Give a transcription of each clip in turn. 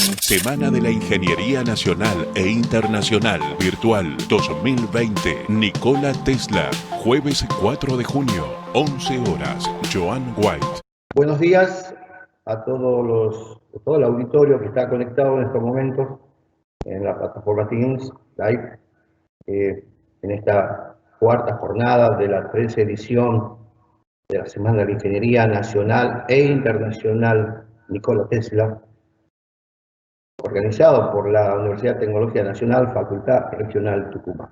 Semana de la Ingeniería Nacional e Internacional Virtual 2020. Nikola Tesla, jueves 4 de junio, 11 horas. Joan White. Buenos días a todo el auditorio que está conectado en estos momentos en la plataforma Teams Live, en esta cuarta jornada de la 13ª edición de la Semana de la Ingeniería Nacional e Internacional Nikola Tesla, organizado por la Universidad Tecnológica Nacional, Facultad Regional Tucumán.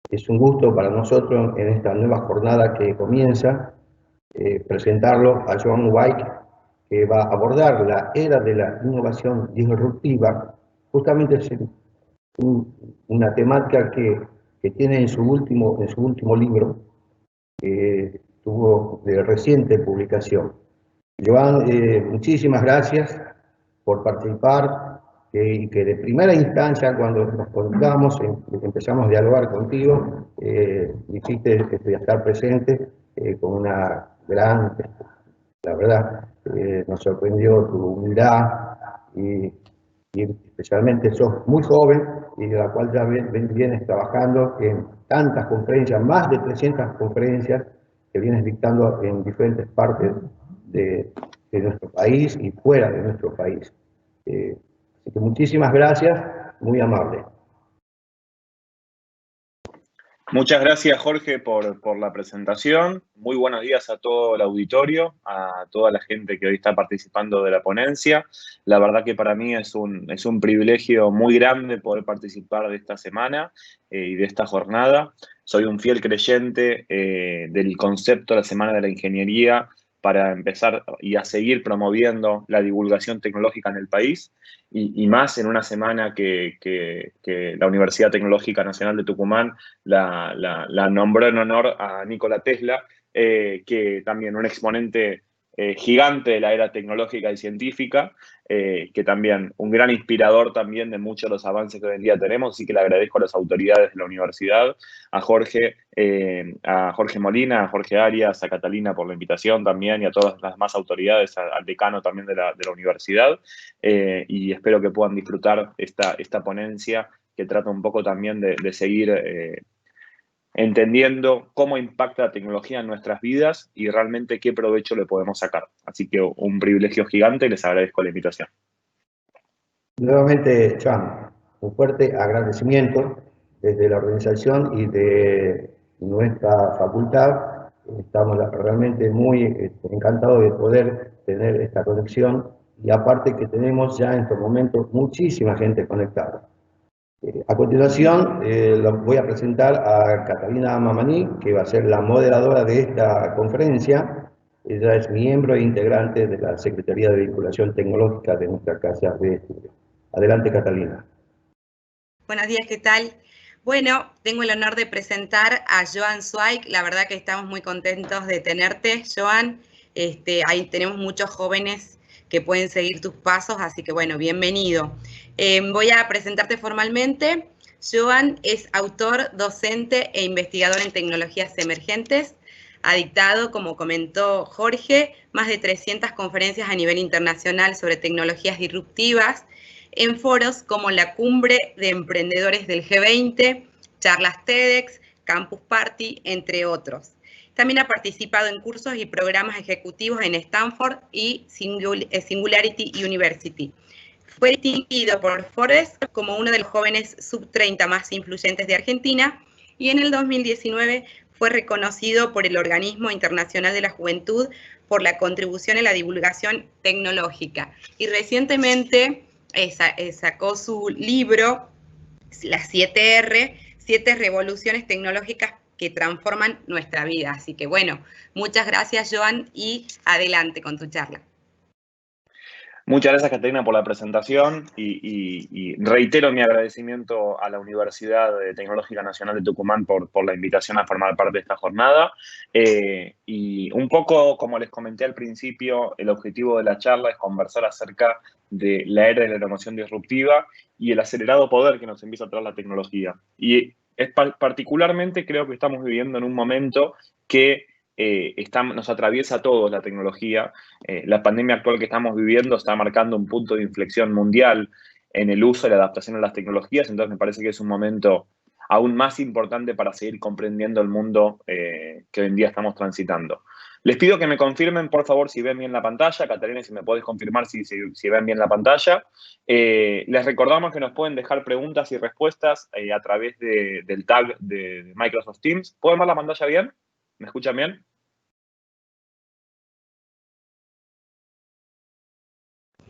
Es un gusto para nosotros en esta nueva jornada que comienza presentarlo a Joan White, que va a abordar la era de la innovación disruptiva. Justamente es una temática que tiene en su último libro, que tuvo de reciente publicación. Joan, muchísimas gracias por participar y que de primera instancia, cuando nos conectamos, empezamos a dialogar contigo, dijiste estar presente con una gran, la verdad, nos sorprendió tu humildad y especialmente sos muy joven y de la cual ya vienes trabajando en tantas conferencias, más de 300 conferencias que vienes dictando en diferentes partes de nuestro país y fuera de nuestro país. Así que muchísimas gracias, muy amable. Muchas gracias, Jorge, por la presentación. Muy buenos días a todo el auditorio, a toda la gente que hoy está participando de la ponencia. La verdad que para mí es un privilegio muy grande poder participar de esta semana y de esta jornada. Soy un fiel creyente del concepto de la Semana de la Ingeniería para empezar y a seguir promoviendo la divulgación tecnológica en el país, y más en una semana que la Universidad Tecnológica Nacional de Tucumán la nombró en honor a Nikola Tesla, que también un exponente gigante de la era tecnológica y científica, que también un gran inspirador también de muchos de los avances que hoy en día tenemos. Así que le agradezco a las autoridades de la universidad, a Jorge Molina, a Jorge Arias, a Catalina por la invitación también, y a todas las demás autoridades, al decano también de la universidad, y espero que puedan disfrutar esta ponencia que trata un poco también de seguir entendiendo cómo impacta la tecnología en nuestras vidas y realmente qué provecho le podemos sacar. Así que un privilegio gigante y les agradezco la invitación. Nuevamente, Joan, un fuerte agradecimiento desde la organización y de nuestra facultad. Estamos realmente muy encantados de poder tener esta conexión, y aparte que tenemos ya en estos momentos muchísima gente conectada. A continuación, voy a presentar a Catalina Mamani, que va a ser la moderadora de esta conferencia. Ella es miembro e integrante de la Secretaría de Vinculación Tecnológica de nuestra Casa de Estudios. Adelante, Catalina. Buenos días, ¿qué tal? Bueno, tengo el honor de presentar a Joan Zweig. La verdad que estamos muy contentos de tenerte, Joan. Ahí tenemos muchos jóvenes que pueden seguir tus pasos, así que bueno, bienvenido. Voy a presentarte formalmente. Joan es autor, docente e investigador en tecnologías emergentes. Ha dictado, como comentó Jorge, más de 300 conferencias a nivel internacional sobre tecnologías disruptivas en foros como la Cumbre de Emprendedores del G20, charlas TEDx, Campus Party, entre otros. También ha participado en cursos y programas ejecutivos en Stanford y Singularity University. Fue distinguido por Forbes como uno de los jóvenes sub-30 más influyentes de Argentina, y en el 2019 fue reconocido por el Organismo Internacional de la Juventud por la contribución en la divulgación tecnológica. Y recientemente sacó su libro, las 7R, 7 revoluciones tecnológicas que transforman nuestra vida. Así que bueno, muchas gracias, Joan, y adelante con tu charla. Muchas gracias, Catalina, por la presentación, y reitero mi agradecimiento a la Universidad Tecnológica Nacional de Tucumán por la invitación a formar parte de esta jornada. Y un poco, como les comenté al principio, el objetivo de la charla es conversar acerca de la era de la innovación disruptiva y el acelerado poder que nos empieza a traer la tecnología. Y particularmente creo que estamos viviendo en un momento que nos atraviesa a todos la tecnología. La pandemia actual que estamos viviendo está marcando un punto de inflexión mundial en el uso y la adaptación a las tecnologías, entonces me parece que es un momento aún más importante para seguir comprendiendo el mundo que hoy en día estamos transitando. Les pido que me confirmen, por favor, si ven bien la pantalla. Catalina, si me podés confirmar si ven bien la pantalla. Les recordamos que nos pueden dejar preguntas y respuestas a través del tag de Microsoft Teams. ¿Pueden ver la pantalla bien? ¿Me escuchan bien?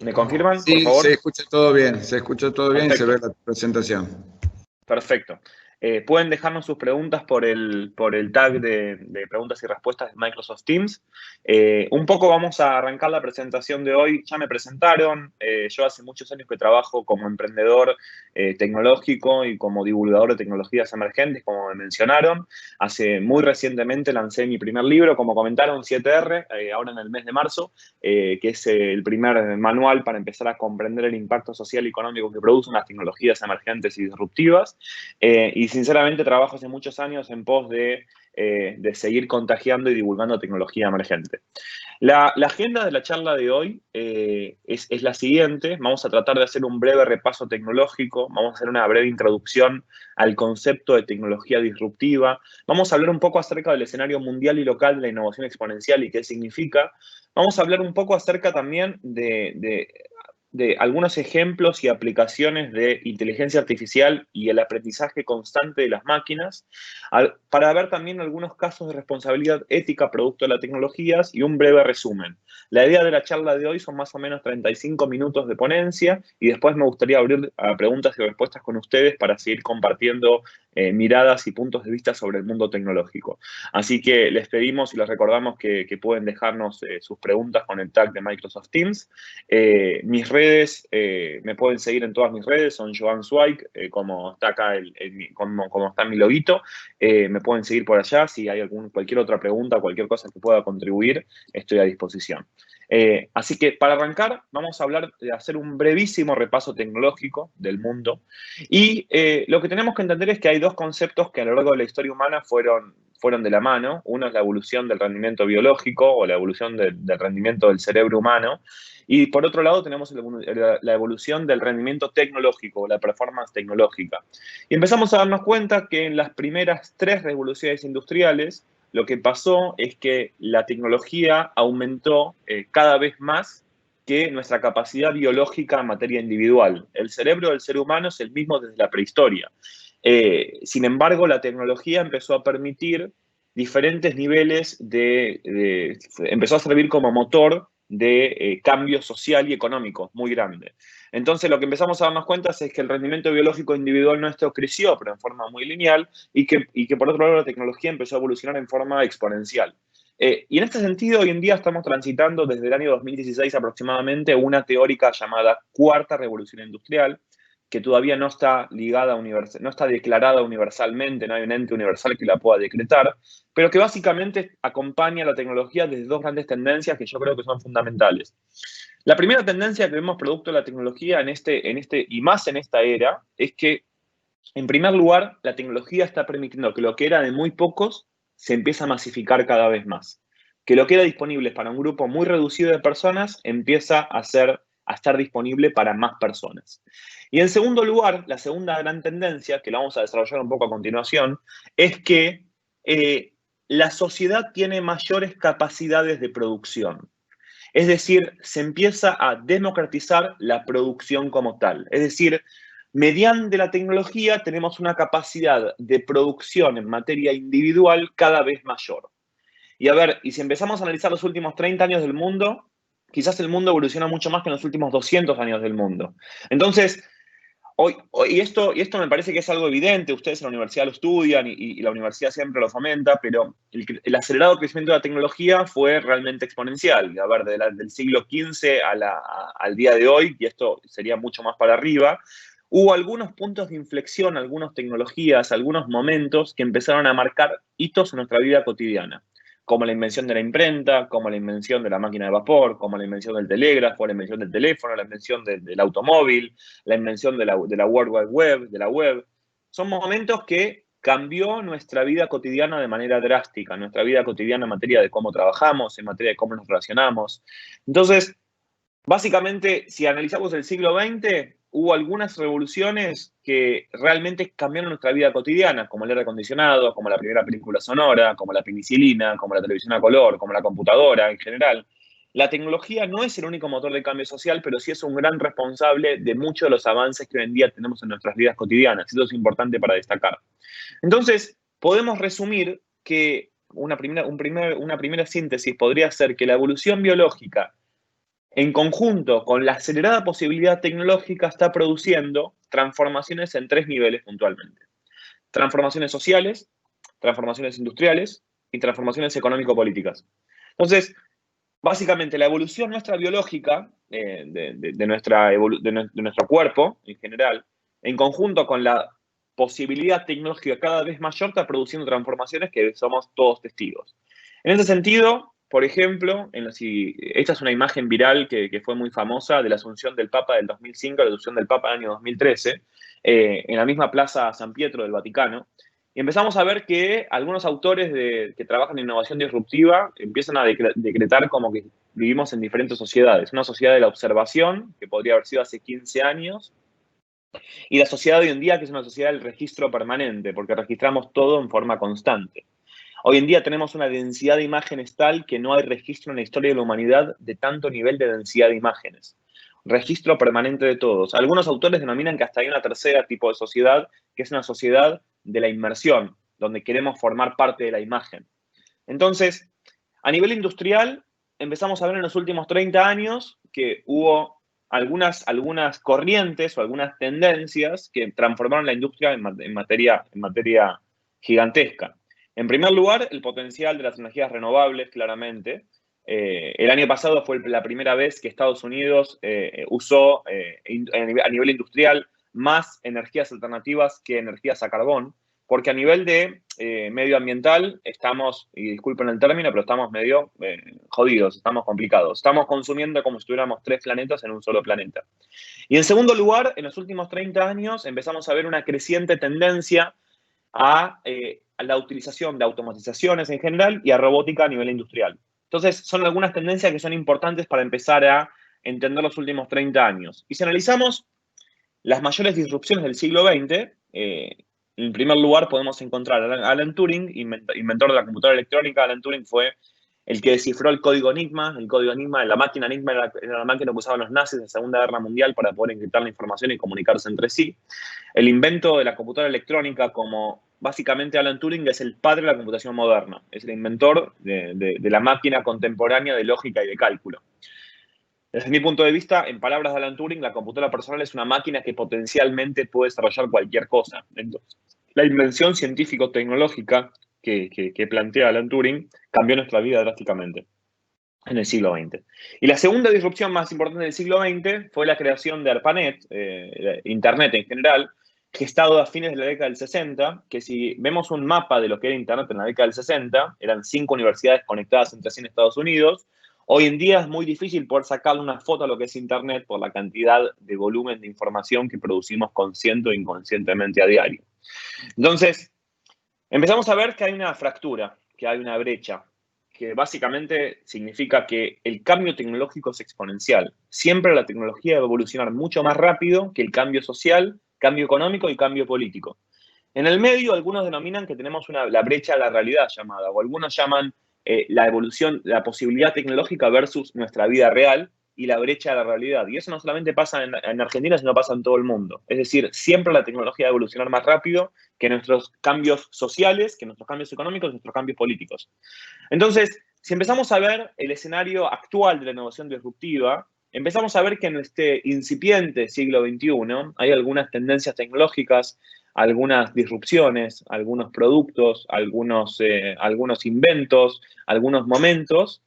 ¿Me confirman, Sí, por favor? se escucha todo bien, se escucha todo bien y se Perfecto. ve la presentación. Perfecto. Pueden dejarnos sus preguntas por el tag de preguntas y respuestas de Microsoft Teams. Un poco vamos a arrancar la presentación de hoy. Ya me presentaron. Yo hace muchos años que trabajo como emprendedor tecnológico y como divulgador de tecnologías emergentes, como me mencionaron. Muy recientemente lancé mi primer libro, como comentaron, 7R, ahora en el mes de marzo, que es el primer manual para empezar a comprender el impacto social y económico que producen las tecnologías emergentes y disruptivas. Y sinceramente trabajo hace muchos años en pos de seguir contagiando y divulgando tecnología emergente. La agenda de la charla de hoy es la siguiente. Vamos a tratar de hacer un breve repaso tecnológico, vamos a hacer una breve introducción al concepto de tecnología disruptiva, vamos a hablar un poco acerca del escenario mundial y local de la innovación exponencial y qué significa. Vamos a hablar un poco acerca también de algunos ejemplos y aplicaciones de inteligencia artificial y el aprendizaje constante de las máquinas, para ver también algunos casos de responsabilidad ética producto de las tecnologías y un breve resumen. La idea de la charla de hoy son más o menos 35 minutos de ponencia y después me gustaría abrir a preguntas y respuestas con ustedes para seguir compartiendo miradas y puntos de vista sobre el mundo tecnológico. Así que les pedimos y les recordamos que pueden dejarnos sus preguntas con el tag de Microsoft Teams. Mis redes, me pueden seguir en todas mis redes, son Joan Zweig, como está acá, como está en mi loguito. Me pueden seguir por allá. Si hay cualquier otra pregunta, cualquier cosa que pueda contribuir, estoy a disposición. Así que para arrancar, vamos a hablar de hacer un brevísimo repaso tecnológico del mundo. Y lo que tenemos que entender es que hay dos conceptos que a lo largo de la historia humana fueron de la mano. Uno es la evolución del rendimiento biológico o la evolución del rendimiento del cerebro humano. Y por otro lado tenemos la evolución del rendimiento tecnológico, la performance tecnológica. Y empezamos a darnos cuenta que en las primeras 3 revoluciones industriales, lo que pasó es que la tecnología aumentó cada vez más que nuestra capacidad biológica en materia individual. El cerebro del ser humano es el mismo desde la prehistoria. Sin embargo, la tecnología empezó a permitir diferentes niveles empezó a servir como motor de cambio social y económico muy grande. Entonces, lo que empezamos a darnos cuenta es que el rendimiento biológico individual nuestro creció, pero en forma muy lineal, y que por otro lado la tecnología empezó a evolucionar en forma exponencial. Y en este sentido, hoy en día estamos transitando desde el año 2016 aproximadamente una teórica llamada Cuarta Revolución Industrial, que todavía no está no está declarada universalmente, no hay un ente universal que la pueda decretar, pero que básicamente acompaña la tecnología desde 2 grandes tendencias que yo creo que son fundamentales. La primera tendencia que vemos producto de la tecnología y más en esta era es que, en primer lugar, la tecnología está permitiendo que lo que era de muy pocos se empieza a masificar cada vez más. Que lo que era disponible para un grupo muy reducido de personas empieza a estar disponible para más personas. Y en segundo lugar, la segunda gran tendencia, que la vamos a desarrollar un poco a continuación, es que la sociedad tiene mayores capacidades de producción. Es decir, se empieza a democratizar la producción como tal. Es decir, mediante la tecnología tenemos una capacidad de producción en materia individual cada vez mayor. Y a ver, y si empezamos a analizar los últimos 30 años del mundo, quizás el mundo evoluciona mucho más que en los últimos 200 años del mundo. Entonces, y esto me parece que es algo evidente, ustedes en la universidad lo estudian y la universidad siempre lo fomenta, pero el acelerado crecimiento de la tecnología fue realmente exponencial. A ver, del siglo XV al día de hoy, y esto sería mucho más para arriba, hubo algunos puntos de inflexión, algunas tecnologías, algunos momentos que empezaron a marcar hitos en nuestra vida cotidiana, como la invención de la imprenta, como la invención de la máquina de vapor, como la invención del telégrafo, la invención del teléfono, la invención del automóvil, la invención de la World Wide Web, de la web. Son momentos que cambió nuestra vida cotidiana de manera drástica, nuestra vida cotidiana en materia de cómo trabajamos, en materia de cómo nos relacionamos. Entonces, básicamente, si analizamos el siglo XX, hubo algunas revoluciones que realmente cambiaron nuestra vida cotidiana, como el aire acondicionado, como la primera película sonora, como la penicilina, como la televisión a color, como la computadora en general. La tecnología no es el único motor de cambio social, pero sí es un gran responsable de muchos de los avances que hoy en día tenemos en nuestras vidas cotidianas. Eso es importante para destacar. Entonces, podemos resumir que una primera síntesis podría ser que la evolución biológica, en conjunto con la acelerada posibilidad tecnológica, está produciendo transformaciones en 3 niveles puntualmente. Transformaciones sociales, transformaciones industriales y transformaciones económico-políticas. Entonces, básicamente la evolución nuestra biológica, de nuestro cuerpo en general, en conjunto con la posibilidad tecnológica cada vez mayor, está produciendo transformaciones que somos todos testigos. En ese sentido, por ejemplo, esta es una imagen viral que fue muy famosa de la asunción del Papa del 2005, la asunción del Papa del año 2013, en la misma Plaza San Pietro del Vaticano. Y empezamos a ver que algunos autores que trabajan en innovación disruptiva empiezan a decretar como que vivimos en diferentes sociedades. Una sociedad de la observación, que podría haber sido hace 15 años, y la sociedad de hoy en día, que es una sociedad del registro permanente, porque registramos todo en forma constante. Hoy en día tenemos una densidad de imágenes tal que no hay registro en la historia de la humanidad de tanto nivel de densidad de imágenes. Registro permanente de todos. Algunos autores denominan que hasta hay una tercera tipo de sociedad, que es una sociedad de la inmersión, donde queremos formar parte de la imagen. Entonces, a nivel industrial, empezamos a ver en los últimos 30 años que hubo algunas corrientes o algunas tendencias que transformaron la industria en materia gigantesca. En primer lugar, el potencial de las energías renovables, claramente. El año pasado fue la primera vez que Estados Unidos usó a nivel industrial más energías alternativas que energías a carbón, porque a nivel de medioambiental estamos, y disculpen el término, pero estamos medio jodidos, estamos complicados. Estamos consumiendo como si tuviéramos 3 planetas en un solo planeta. Y en segundo lugar, en los últimos 30 años empezamos a ver una creciente tendencia a la utilización de automatizaciones en general y a robótica a nivel industrial. Entonces, son algunas tendencias que son importantes para empezar a entender los últimos 30 años. Y si analizamos las mayores disrupciones del siglo XX, en primer lugar podemos encontrar a Alan Turing, inventor de la computadora electrónica. Alan Turing fue el que descifró el código Enigma. El código Enigma, la máquina Enigma era la máquina que usaban los nazis en la Segunda Guerra Mundial para poder encriptar la información y comunicarse entre sí. El invento de la computadora electrónica, como básicamente Alan Turing es el padre de la computación moderna. Es el inventor de la máquina contemporánea de lógica y de cálculo. Desde mi punto de vista, en palabras de Alan Turing, la computadora personal es una máquina que potencialmente puede desarrollar cualquier cosa. Entonces, la invención científico-tecnológica que plantea Alan Turing cambió nuestra vida drásticamente en el siglo XX. Y la segunda disrupción más importante del siglo XX fue la creación de ARPANET, Internet en general, gestado a fines de la década del 60, que si vemos un mapa de lo que era Internet en la década del 60, eran 5 universidades conectadas entre sí en Estados Unidos. Hoy en día es muy difícil poder sacarle una foto a lo que es Internet por la cantidad de volumen de información que producimos consciente o inconscientemente a diario. Entonces, empezamos a ver que hay una fractura, que hay una brecha, que básicamente significa que el cambio tecnológico es exponencial. Siempre la tecnología va a evolucionar mucho más rápido que el cambio social, cambio económico y cambio político. En el medio, algunos denominan que tenemos la brecha de la realidad llamada, o algunos llaman la evolución, la posibilidad tecnológica versus nuestra vida real y la brecha de la realidad. Y eso no solamente pasa en Argentina, sino pasa en todo el mundo. Es decir, siempre la tecnología va a evolucionar más rápido que nuestros cambios sociales, que nuestros cambios económicos, nuestros cambios políticos. Entonces, si empezamos a ver el escenario actual de la innovación disruptiva, empezamos a ver que en este incipiente siglo XXI hay algunas tendencias tecnológicas, algunas disrupciones, algunos productos, algunos inventos, algunos momentos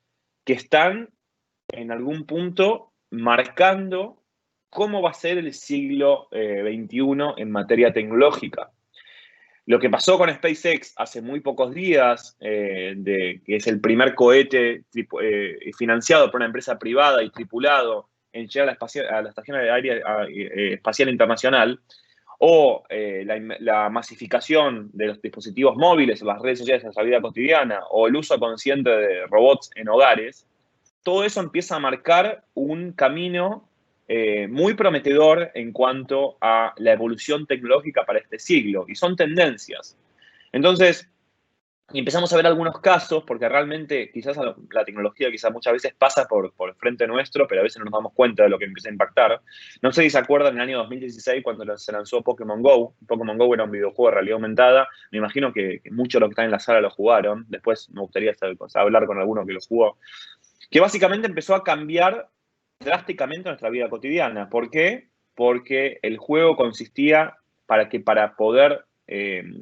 que están en algún punto marcando cómo va a ser el siglo XXI en materia tecnológica. Lo que pasó con SpaceX hace muy pocos días, que es el primer cohete financiado por una empresa privada y tripulado en llegar a la Estación Espacial Internacional, o la masificación de los dispositivos móviles o las redes sociales en nuestra vida cotidiana, o el uso consciente de robots en hogares, todo eso empieza a marcar un camino muy prometedor en cuanto a la evolución tecnológica para este siglo, y son tendencias. Entonces, empezamos a ver algunos casos, porque realmente quizás la tecnología quizás muchas veces pasa por el frente nuestro, pero a veces no nos damos cuenta de lo que empieza a impactar. No sé si se acuerdan en el año 2016 cuando se lanzó Pokémon GO. Pokémon GO era un videojuego de realidad aumentada. Me imagino que muchos de los que están en la sala lo jugaron. Después me gustaría hablar con alguno que lo jugó. Que básicamente empezó a cambiar drásticamente nuestra vida cotidiana. ¿Por qué? Porque el juego consistía para poder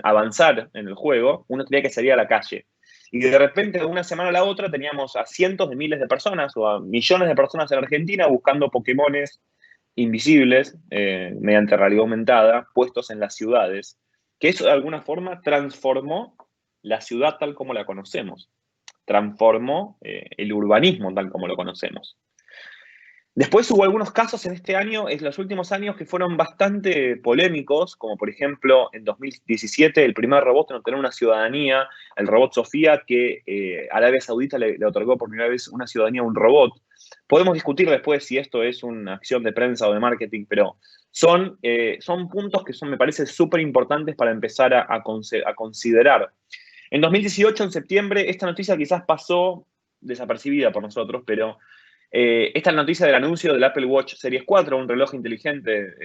avanzar en el juego, uno tenía que salir a la calle. Y de repente, de una semana a la otra, teníamos a cientos de miles de personas o a millones de personas en Argentina buscando Pokémones invisibles mediante realidad aumentada, puestos en las ciudades, que eso de alguna forma transformó la ciudad tal como la conocemos, transformó el urbanismo tal como lo conocemos. Después hubo algunos casos en este año, en los últimos años, que fueron bastante polémicos, como por ejemplo en 2017 el primer robot en obtener una ciudadanía, el robot Sofía, que Arabia Saudita le otorgó por primera vez una ciudadanía a un robot. Podemos discutir después si esto es una acción de prensa o de marketing, pero son puntos que me parece súper importantes para empezar a considerar. En 2018, en septiembre, esta noticia quizás pasó desapercibida por nosotros, pero esta es la noticia del anuncio del Apple Watch Series 4, un reloj inteligente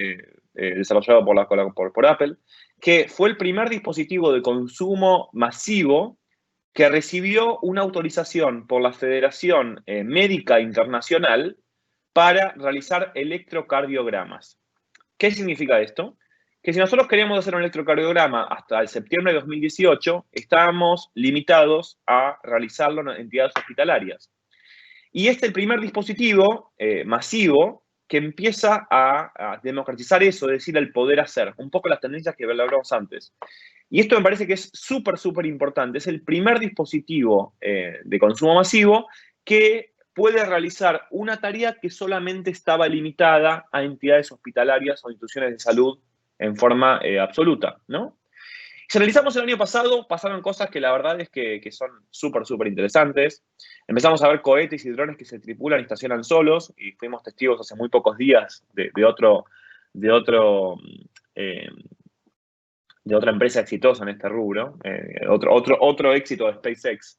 desarrollado por Apple, que fue el primer dispositivo de consumo masivo que recibió una autorización por la Federación Médica Internacional para realizar electrocardiogramas. ¿Qué significa esto? Que si nosotros queríamos hacer un electrocardiograma hasta el septiembre de 2018, estábamos limitados a realizarlo en entidades hospitalarias. Y este es el primer dispositivo masivo que empieza a democratizar eso, es decir, el poder hacer, un poco las tendencias que hablábamos antes. Y esto me parece que es súper, súper importante. Es el primer dispositivo de consumo masivo que puede realizar una tarea que solamente estaba limitada a entidades hospitalarias o instituciones de salud en forma absoluta, ¿no? Si analizamos el año pasado, pasaron cosas que la verdad es que son súper, súper interesantes. Empezamos a ver cohetes y drones que se tripulan y estacionan solos, y fuimos testigos hace muy pocos días de otra empresa exitosa en este rubro, otro éxito de SpaceX.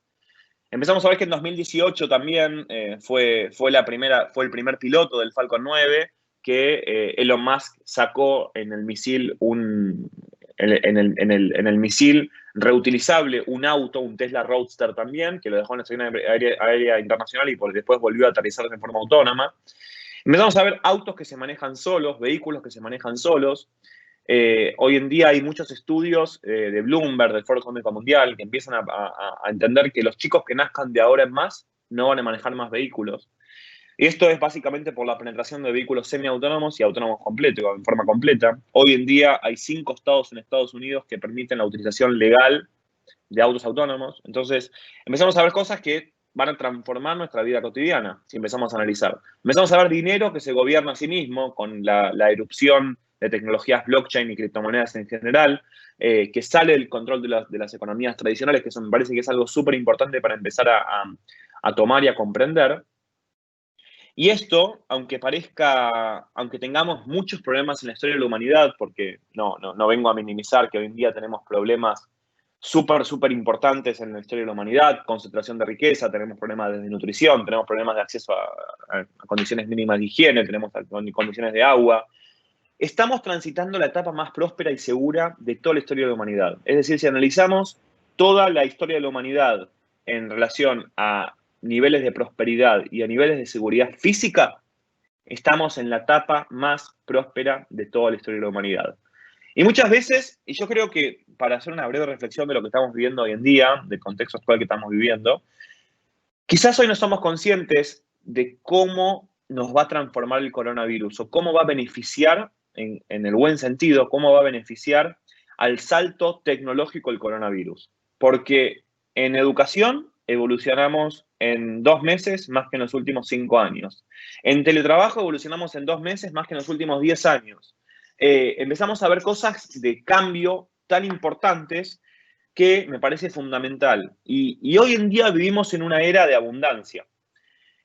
Empezamos a ver que en 2018 también fue el primer piloto del Falcon 9 que Elon Musk sacó en el misil en el misil reutilizable un auto, un Tesla Roadster también, que lo dejó en la estación aérea internacional y después volvió a aterrizar de forma autónoma. Empezamos a ver autos que se manejan solos, vehículos que se manejan solos. Hoy en día hay muchos estudios de Bloomberg, del Foro Económico Mundial, que empiezan a entender que los chicos que nazcan de ahora en más no van a manejar más vehículos. Y esto es básicamente por la penetración de vehículos semiautónomos y autónomos completos, en forma completa. Hoy en día hay 5 estados en Estados Unidos que permiten la utilización legal de autos autónomos. Entonces, empezamos a ver cosas que van a transformar nuestra vida cotidiana, si empezamos a analizar. Empezamos a ver dinero que se gobierna a sí mismo con la erupción de tecnologías blockchain y criptomonedas en general, que sale del control de las economías tradicionales, que eso me parece que es algo súper importante para empezar a tomar y a comprender. Y esto, aunque tengamos muchos problemas en la historia de la humanidad, porque no vengo a minimizar que hoy en día tenemos problemas súper, súper importantes en la historia de la humanidad, concentración de riqueza, tenemos problemas de desnutrición, tenemos problemas de acceso a condiciones mínimas de higiene, tenemos condiciones de agua. Estamos transitando la etapa más próspera y segura de toda la historia de la humanidad. Es decir, si analizamos toda la historia de la humanidad en relación a niveles de prosperidad y a niveles de seguridad física, estamos en la etapa más próspera de toda la historia de la humanidad. Y muchas veces, y yo creo que para hacer una breve reflexión de lo que estamos viviendo hoy en día, del contexto actual que estamos viviendo, quizás hoy no somos conscientes de cómo nos va a transformar el coronavirus o cómo va a beneficiar, en el buen sentido, cómo va a beneficiar al salto tecnológico el coronavirus. Porque en educación evolucionamos en 2 meses más que en los últimos 5 años. En teletrabajo evolucionamos en 2 meses más que en los últimos 10 años. empezamos a ver cosas de cambio tan importantes que me parece fundamental. Y hoy en día vivimos en una era de abundancia.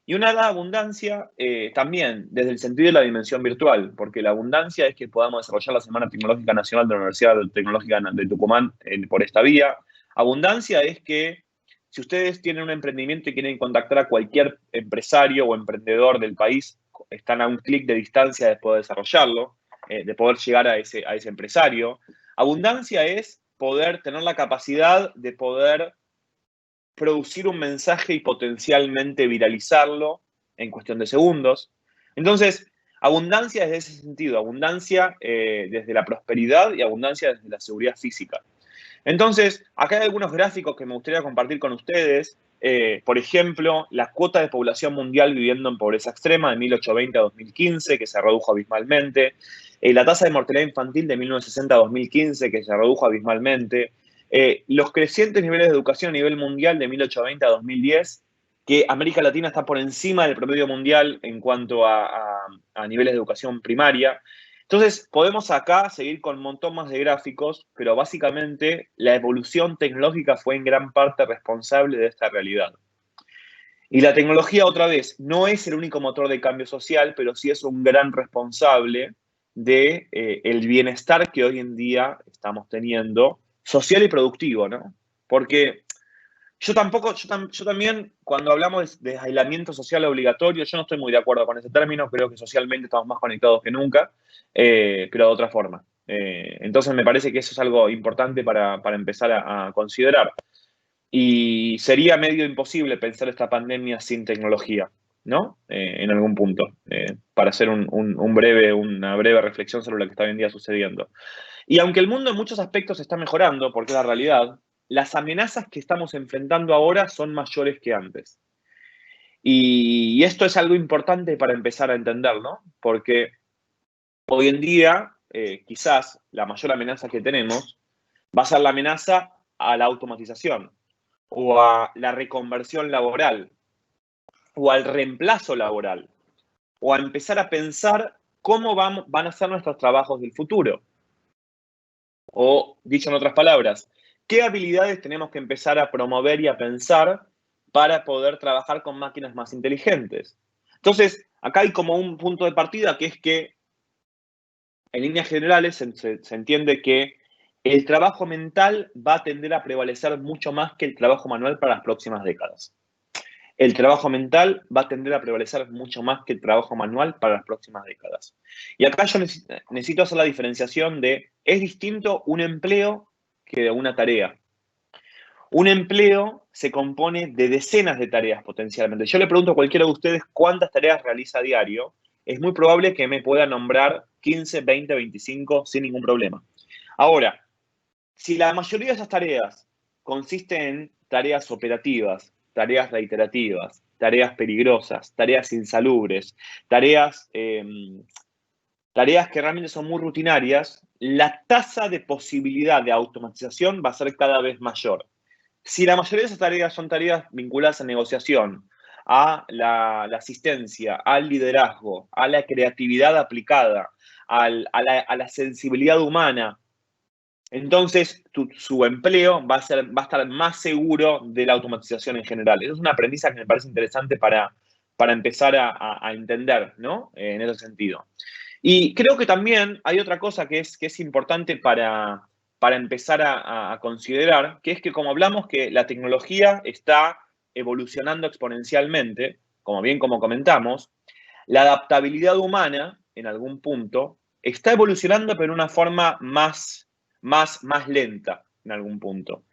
Y una era de abundancia también desde el sentido de la dimensión virtual, porque la abundancia es que podamos desarrollar la Semana Tecnológica Nacional de la Universidad Tecnológica de Tucumán por esta vía. Abundancia es que si ustedes tienen un emprendimiento y quieren contactar a cualquier empresario o emprendedor del país, están a un clic de distancia de poder desarrollarlo, de poder llegar a ese empresario. Abundancia es poder tener la capacidad de poder producir un mensaje y potencialmente viralizarlo en cuestión de segundos. Entonces, abundancia desde ese sentido, abundancia desde la prosperidad y abundancia desde la seguridad física. Entonces, acá hay algunos gráficos que me gustaría compartir con ustedes. Por ejemplo, la cuota de población mundial viviendo en pobreza extrema de 1820 a 2015, que se redujo abismalmente. La tasa de mortalidad infantil de 1960 a 2015, que se redujo abismalmente. Los crecientes niveles de educación a nivel mundial de 1820 a 2010, que América Latina está por encima del promedio mundial en cuanto a niveles de educación primaria. Entonces, podemos acá seguir con un montón más de gráficos, pero básicamente la evolución tecnológica fue en gran parte responsable de esta realidad. Y la tecnología, otra vez, no es el único motor de cambio social, pero sí es un gran responsable de el bienestar que hoy en día estamos teniendo, social y productivo, ¿no? Porque yo también, cuando hablamos de aislamiento social obligatorio, yo no estoy muy de acuerdo con ese término, creo que socialmente estamos más conectados que nunca, pero de otra forma. Entonces me parece que eso es algo importante para empezar a considerar. Y sería medio imposible pensar esta pandemia sin tecnología, ¿no? En algún punto, para hacer una breve reflexión sobre lo que está hoy en día sucediendo. Y aunque el mundo en muchos aspectos está mejorando, porque es la realidad, las amenazas que estamos enfrentando ahora son mayores que antes. Y esto es algo importante para empezar a entender, ¿no? Porque hoy en día, quizás la mayor amenaza que tenemos va a ser la amenaza a la automatización, o a la reconversión laboral, o al reemplazo laboral, o a empezar a pensar cómo van a ser nuestros trabajos del futuro. O, dicho en otras palabras, ¿qué habilidades tenemos que empezar a promover y a pensar para poder trabajar con máquinas más inteligentes? Entonces, acá hay como un punto de partida que es que, en líneas generales, se entiende que el trabajo mental va a tender a prevalecer mucho más que el trabajo manual para las próximas décadas. El trabajo mental va a tender a prevalecer mucho más que el trabajo manual para las próximas décadas. Y acá yo necesito hacer la diferenciación de, es distinto un empleo que una tarea. Un empleo se compone de decenas de tareas potencialmente. Yo le pregunto a cualquiera de ustedes cuántas tareas realiza a diario. Es muy probable que me pueda nombrar 15, 20, 25 sin ningún problema. Ahora, si la mayoría de esas tareas consisten en tareas operativas, tareas reiterativas, tareas peligrosas, tareas insalubres, tareas que realmente son muy rutinarias, la tasa de posibilidad de automatización va a ser cada vez mayor. Si la mayoría de esas tareas son tareas vinculadas a negociación, a la asistencia, al liderazgo, a la creatividad aplicada, a la sensibilidad humana, entonces su empleo va a estar más seguro de la automatización en general. Eso es una premisa que me parece interesante para empezar a entender, ¿no? En ese sentido. Y creo que también hay otra cosa que es importante para empezar a considerar, que es que como hablamos que la tecnología está evolucionando exponencialmente, como comentamos, la adaptabilidad humana, en algún punto, está evolucionando pero de una forma más lenta, en algún punto.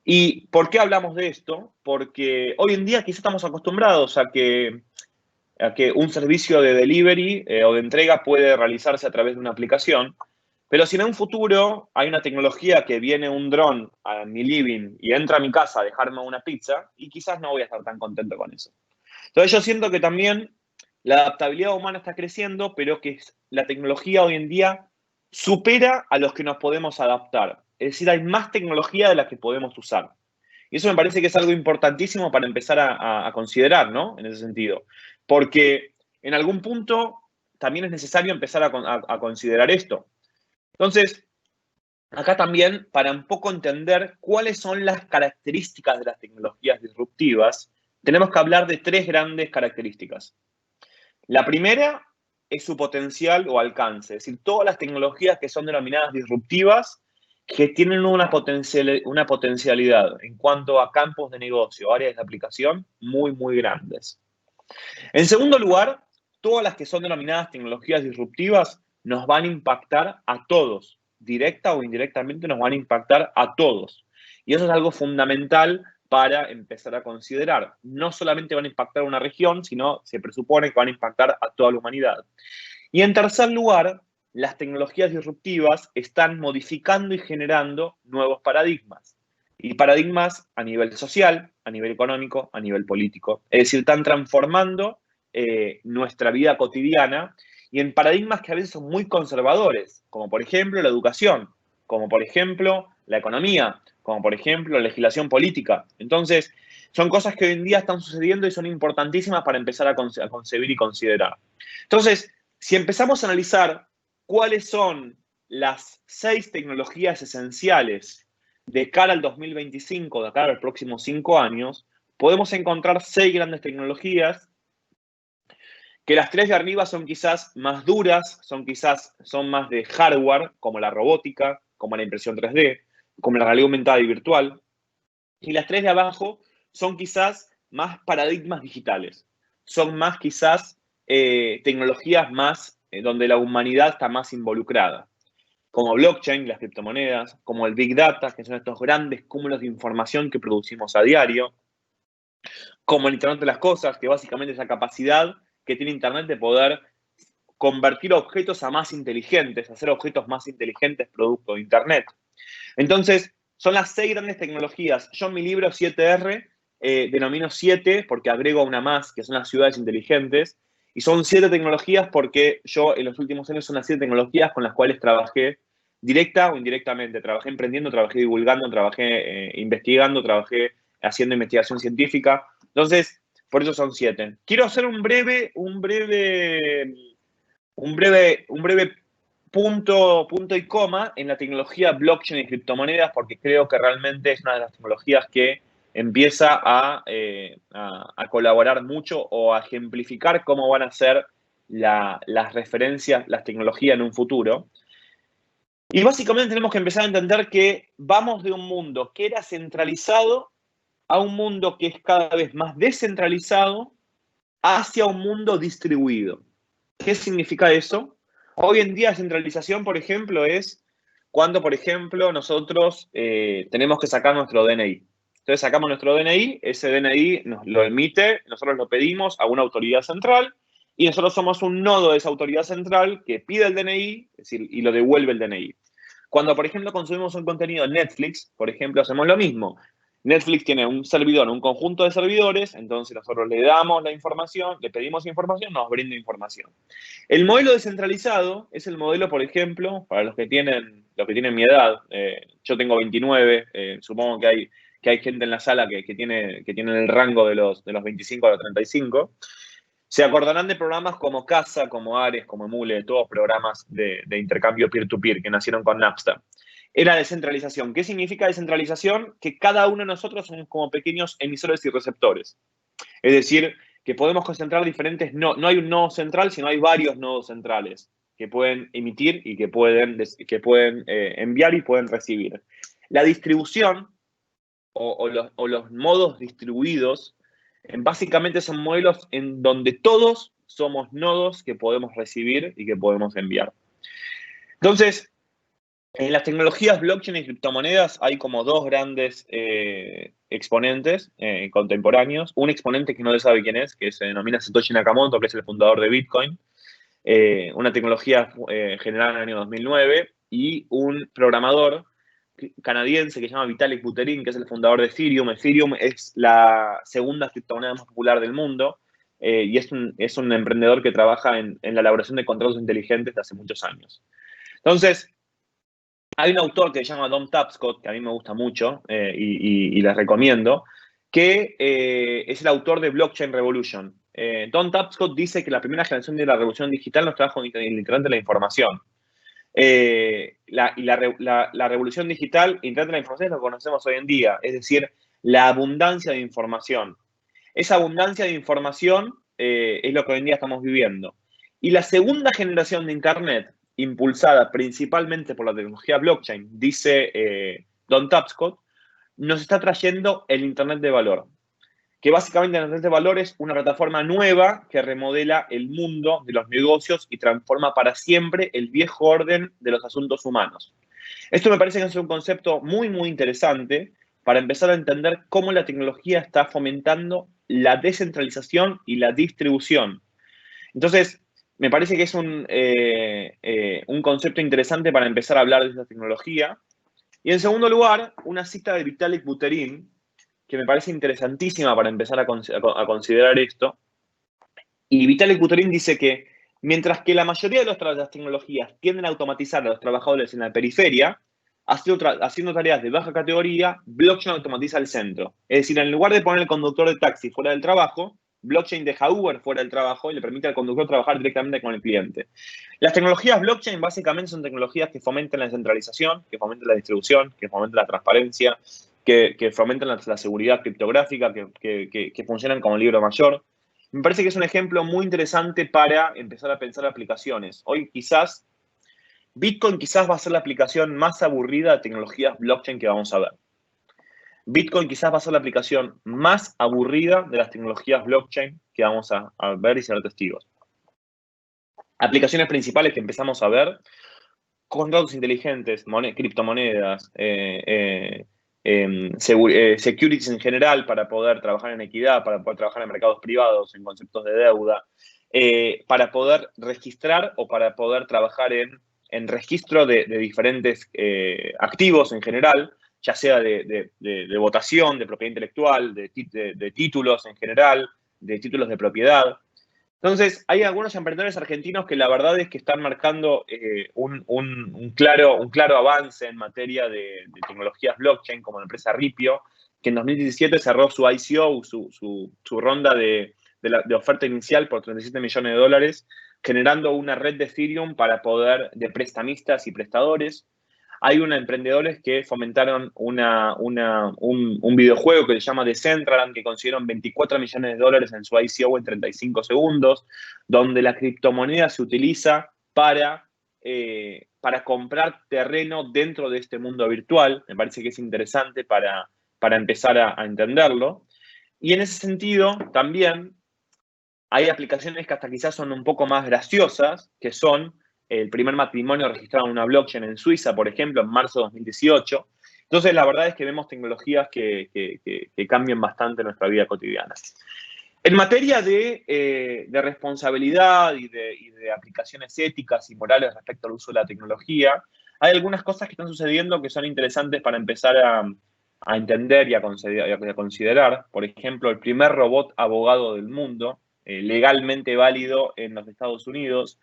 ¿Y por qué hablamos de esto? Porque hoy en día quizás estamos acostumbrados a que un servicio de delivery o de entrega puede realizarse a través de una aplicación, pero si en un futuro hay una tecnología que viene un dron a mi living y entra a mi casa a dejarme una pizza, y quizás no voy a estar tan contento con eso. Entonces yo siento que también la adaptabilidad humana está creciendo, pero que la tecnología hoy en día supera a los que nos podemos adaptar. Es decir, hay más tecnología de la que podemos usar. Y eso me parece que es algo importantísimo para empezar a considerar, ¿no? En ese sentido. Porque en algún punto también es necesario empezar a considerar esto. Entonces, acá también, para un poco entender cuáles son las características de las tecnologías disruptivas, tenemos que hablar de tres grandes características. La primera es su potencial o alcance, es decir, todas las tecnologías que son denominadas disruptivas, que tienen una potencialidad en cuanto a campos de negocio, áreas de aplicación muy, muy grandes. En segundo lugar, todas las que son denominadas tecnologías disruptivas nos van a impactar a todos, directa o indirectamente nos van a impactar a todos. Y eso es algo fundamental para empezar a considerar. No solamente van a impactar a una región, sino se presupone que van a impactar a toda la humanidad. Y en tercer lugar, las tecnologías disruptivas están modificando y generando nuevos paradigmas. Y paradigmas a nivel social, a nivel económico, a nivel político. Es decir, están transformando nuestra vida cotidiana y en paradigmas que a veces son muy conservadores, como por ejemplo la educación, como por ejemplo la economía, como por ejemplo la legislación política. Entonces, son cosas que hoy en día están sucediendo y son importantísimas para empezar a concebir y considerar. Entonces, si empezamos a analizar cuáles son las 6 tecnologías esenciales de cara al 2025, de cara a los próximos 5 años, podemos encontrar 6 grandes tecnologías que las 3 de arriba son quizás más duras, son más de hardware, como la robótica, como la impresión 3D, como la realidad aumentada y virtual. Y las 3 de abajo son quizás más paradigmas digitales. Son más quizás tecnologías más donde la humanidad está más involucrada. Como blockchain, las criptomonedas, como el Big Data, que son estos grandes cúmulos de información que producimos a diario. Como el Internet de las Cosas, que básicamente es la capacidad que tiene Internet de poder convertir objetos a más inteligentes, hacer objetos más inteligentes producto de Internet. Entonces, son las 6 grandes tecnologías. Yo en mi libro 7R denomino 7 porque agrego una más, que son las ciudades inteligentes, y son 7 tecnologías porque yo en los últimos años son las 7 tecnologías con las cuales trabajé directa o indirectamente. Trabajé emprendiendo, trabajé divulgando, trabajé investigando, trabajé haciendo investigación científica. Entonces, por eso son 7. Quiero hacer un breve punto y coma en la tecnología blockchain y criptomonedas, porque creo que realmente es una de las tecnologías que empieza a colaborar mucho o a ejemplificar cómo van a ser las referencias, las tecnologías en un futuro. Y básicamente tenemos que empezar a entender que vamos de un mundo que era centralizado a un mundo que es cada vez más descentralizado hacia un mundo distribuido. ¿Qué significa eso? Hoy en día centralización, por ejemplo, es cuando, por ejemplo, nosotros tenemos que sacar nuestro DNI. Entonces sacamos nuestro DNI, ese DNI nos lo emite, nosotros lo pedimos a una autoridad central y nosotros somos un nodo de esa autoridad central que pide el DNI, es decir, y lo devuelve el DNI. Cuando, por ejemplo, consumimos un contenido en Netflix, por ejemplo, hacemos lo mismo. Netflix tiene un servidor, un conjunto de servidores, entonces nosotros le damos la información, le pedimos información, nos brinda información. El modelo descentralizado es el modelo, por ejemplo, para los que tienen mi edad, yo tengo 29, supongo que hay gente en la sala que tiene el rango de los 25 a los 35, se acordarán de programas como Casa, como Ares, como Emule, todos programas de intercambio peer-to-peer que nacieron con Napster. Era descentralización. ¿Qué significa descentralización? Que cada uno de nosotros somos como pequeños emisores y receptores. Es decir, que podemos concentrar diferentes nodos. No hay un nodo central, sino hay varios nodos centrales que pueden emitir y que pueden enviar y pueden recibir. La distribución o los modos distribuidos básicamente son modelos en donde todos somos nodos que podemos recibir y que podemos enviar. Entonces, en las tecnologías blockchain y criptomonedas hay como 2 grandes exponentes contemporáneos. Un exponente que no se sabe quién es, que se denomina Satoshi Nakamoto, que es el fundador de Bitcoin. Una tecnología generada en el año 2009. Y un programador canadiense que se llama Vitalik Buterin, que es el fundador de Ethereum. Ethereum es la segunda criptomoneda más popular del mundo y es un emprendedor que trabaja en la elaboración de contratos inteligentes desde hace muchos años. Entonces, hay un autor que se llama Don Tapscott, que a mí me gusta mucho y les recomiendo, que es el autor de Blockchain Revolution. Don Tapscott dice que la primera generación de la revolución digital nos trajo el Internet de la información. la revolución digital, Internet de la información es lo que conocemos hoy en día, es decir, la abundancia de información. Esa abundancia de información es lo que hoy en día estamos viviendo. Y la segunda generación de Internet, impulsada principalmente por la tecnología blockchain, dice Don Tapscott, nos está trayendo el Internet de valor. Que básicamente el Internet de valor es una plataforma nueva que remodela el mundo de los negocios y transforma para siempre el viejo orden de los asuntos humanos. Esto me parece que es un concepto muy, muy interesante para empezar a entender cómo la tecnología está fomentando la descentralización y la distribución. Entonces, me parece que es un concepto interesante para empezar a hablar de esta tecnología. Y en segundo lugar, una cita de Vitalik Buterin, que me parece interesantísima para empezar a considerar esto. Y Vitalik Buterin dice que mientras que la mayoría de las tecnologías tienden a automatizar a los trabajadores en la periferia, haciendo tareas de baja categoría, blockchain automatiza el centro. Es decir, en lugar de poner el conductor de taxi fuera del trabajo, blockchain deja Uber fuera del trabajo y le permite al conductor trabajar directamente con el cliente. Las tecnologías blockchain básicamente son tecnologías que fomentan la descentralización, que fomentan la distribución, que fomentan la transparencia, que fomentan la seguridad criptográfica, que funcionan como libro mayor. Me parece que es un ejemplo muy interesante para empezar a pensar aplicaciones. Hoy quizás, Bitcoin quizás va a ser la aplicación más aburrida de tecnologías blockchain que vamos a ver. Bitcoin quizás va a ser la aplicación más aburrida de las tecnologías blockchain que vamos a ver y ser testigos. Aplicaciones principales que empezamos a ver, contratos inteligentes, criptomonedas, securities en general para poder trabajar en equidad, para poder trabajar en mercados privados, en conceptos de deuda, para poder registrar o para poder trabajar en registro de diferentes activos en general, ya sea de votación, de propiedad intelectual, de títulos en general, de títulos de propiedad. Entonces, hay algunos emprendedores argentinos que la verdad es que están marcando un claro avance en materia de tecnologías blockchain, como la empresa Ripio, que en 2017 cerró su ICO, su ronda de oferta inicial por $37 millones, generando una red de Ethereum de prestamistas y prestadores. Hay emprendedores que fomentaron un videojuego que se llama Decentraland, que consiguieron $24 millones en su ICO en 35 segundos, donde la criptomoneda se utiliza para comprar terreno dentro de este mundo virtual. Me parece que es interesante para empezar a entenderlo. Y en ese sentido, también hay aplicaciones que hasta quizás son un poco más graciosas, que son el primer matrimonio registrado en una blockchain en Suiza, por ejemplo, en marzo de 2018. Entonces, la verdad es que vemos tecnologías que cambian bastante nuestra vida cotidiana. En materia de responsabilidad y de aplicaciones éticas y morales respecto al uso de la tecnología, hay algunas cosas que están sucediendo que son interesantes para empezar a entender y a considerar. Por ejemplo, el primer robot abogado del mundo, legalmente válido en los Estados Unidos,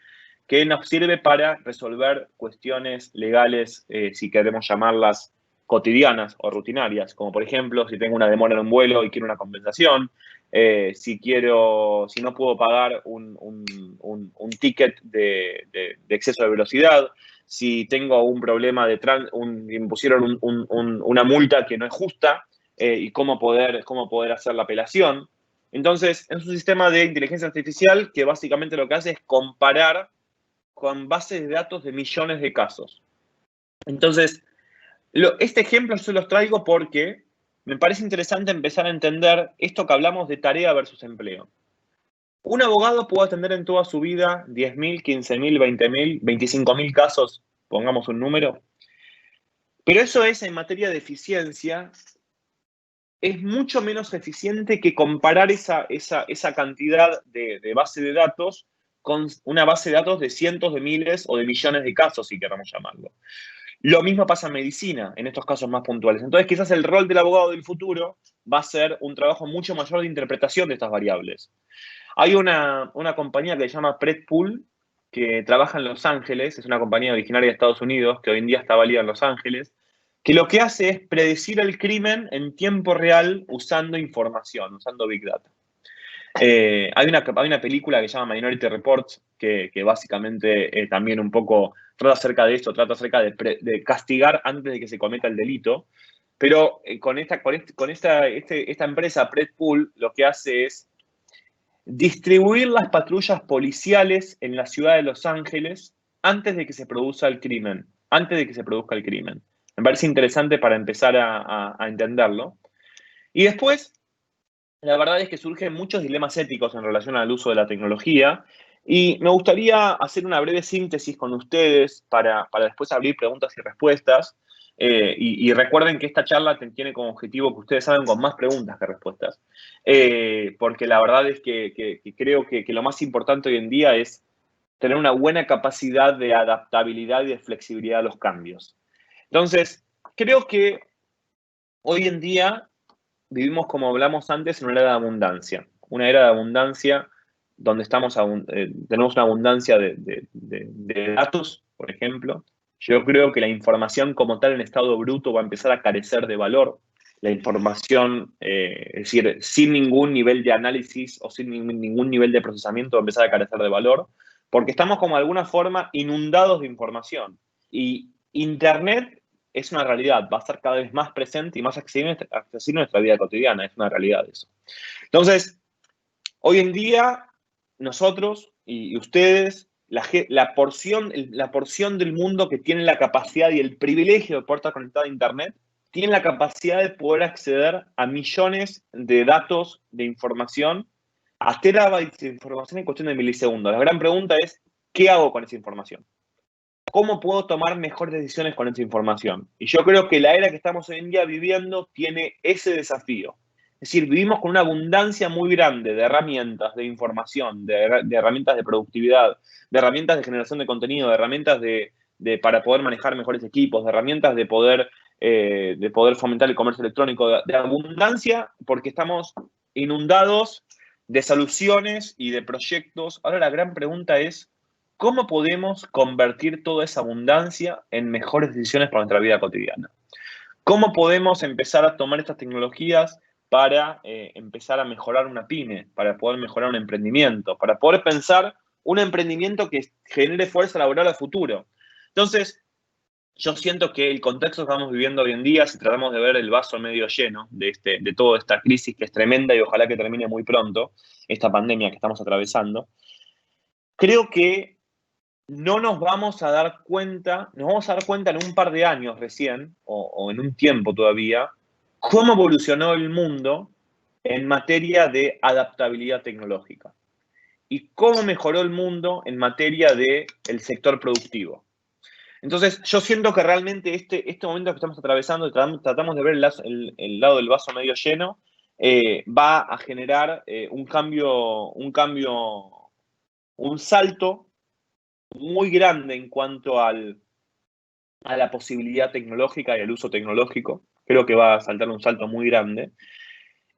que nos sirve para resolver cuestiones legales, si queremos llamarlas cotidianas o rutinarias, como por ejemplo, si tengo una demora en un vuelo y quiero una compensación, si no puedo pagar un ticket de exceso de velocidad, si tengo un problema me impusieron una multa que no es justa, y cómo poder hacer la apelación. Entonces, es un sistema de inteligencia artificial que básicamente lo que hace es comparar con bases de datos de millones de casos. Entonces, este ejemplo yo los traigo porque me parece interesante empezar a entender esto que hablamos de tarea versus empleo. Un abogado puede atender en toda su vida 10.000, 15.000, 20.000, 25.000 casos, pongamos un número. Pero eso es, en materia de eficiencia, es mucho menos eficiente que comparar esa cantidad de base de datos con una base de datos de cientos de miles o de millones de casos, si queramos llamarlo. Lo mismo pasa en medicina, en estos casos más puntuales. Entonces, quizás el rol del abogado del futuro va a ser un trabajo mucho mayor de interpretación de estas variables. Hay una compañía que se llama Predpool, que trabaja en Los Ángeles, es una compañía originaria de Estados Unidos, que hoy en día está válida en Los Ángeles, que lo que hace es predecir el crimen en tiempo real usando información, usando Big Data. Hay una película que se llama Minority Report, que básicamente también un poco trata acerca de esto, trata acerca de castigar antes de que se cometa el delito. Pero con esta empresa, Predpool, lo que hace es distribuir las patrullas policiales en la ciudad de Los Ángeles antes de que se produzca el crimen. Antes de que se produzca el crimen. Me parece interesante para empezar a entenderlo. Y después, la verdad es que surgen muchos dilemas éticos en relación al uso de la tecnología. Y me gustaría hacer una breve síntesis con ustedes para después abrir preguntas y respuestas. Y recuerden que esta charla tiene como objetivo que ustedes salgan con más preguntas que respuestas. Porque la verdad es que creo que lo más importante hoy en día es tener una buena capacidad de adaptabilidad y de flexibilidad a los cambios. Entonces, creo que hoy en día vivimos, como hablamos antes, en una era de abundancia. Una era de abundancia donde tenemos una abundancia de datos, por ejemplo. Yo creo que la información como tal en estado bruto va a empezar a carecer de valor. La información, es decir, sin ningún nivel de análisis o sin ningún nivel de procesamiento va a empezar a carecer de valor, porque estamos como de alguna forma inundados de información. Y Internet es una realidad, va a estar cada vez más presente y más accesible en nuestra vida cotidiana, es una realidad eso. Entonces, hoy en día, nosotros y ustedes, la porción del mundo que tiene la capacidad y el privilegio de poder estar conectado a Internet, tienen la capacidad de poder acceder a millones de datos, de información, a terabytes de información en cuestión de milisegundos. La gran pregunta es, ¿qué hago con esa información? ¿Cómo puedo tomar mejores decisiones con esa información? Y yo creo que la era que estamos hoy en día viviendo tiene ese desafío. Es decir, vivimos con una abundancia muy grande de herramientas, de información, de herramientas de productividad, de herramientas de generación de contenido, de herramientas para poder manejar mejores equipos, de herramientas de poder fomentar el comercio electrónico, de abundancia, porque estamos inundados de soluciones y de proyectos. Ahora la gran pregunta es, ¿cómo podemos convertir toda esa abundancia en mejores decisiones para nuestra vida cotidiana? ¿Cómo podemos empezar a tomar estas tecnologías para empezar a mejorar una pyme, para poder mejorar un emprendimiento, para poder pensar un emprendimiento que genere fuerza laboral a futuro? Entonces, yo siento que el contexto que estamos viviendo hoy en día, si tratamos de ver el vaso medio lleno de toda esta crisis que es tremenda y ojalá que termine muy pronto, esta pandemia que estamos atravesando, creo que no nos vamos a dar cuenta en un par de años recién, o en un tiempo todavía, cómo evolucionó el mundo en materia de adaptabilidad tecnológica y cómo mejoró el mundo en materia del sector productivo. Entonces, yo siento que realmente este momento que estamos atravesando, y tratamos de ver el lado del vaso medio lleno, va a generar un salto muy grande en cuanto a la posibilidad tecnológica y al uso tecnológico. Creo que va a saltar un salto muy grande.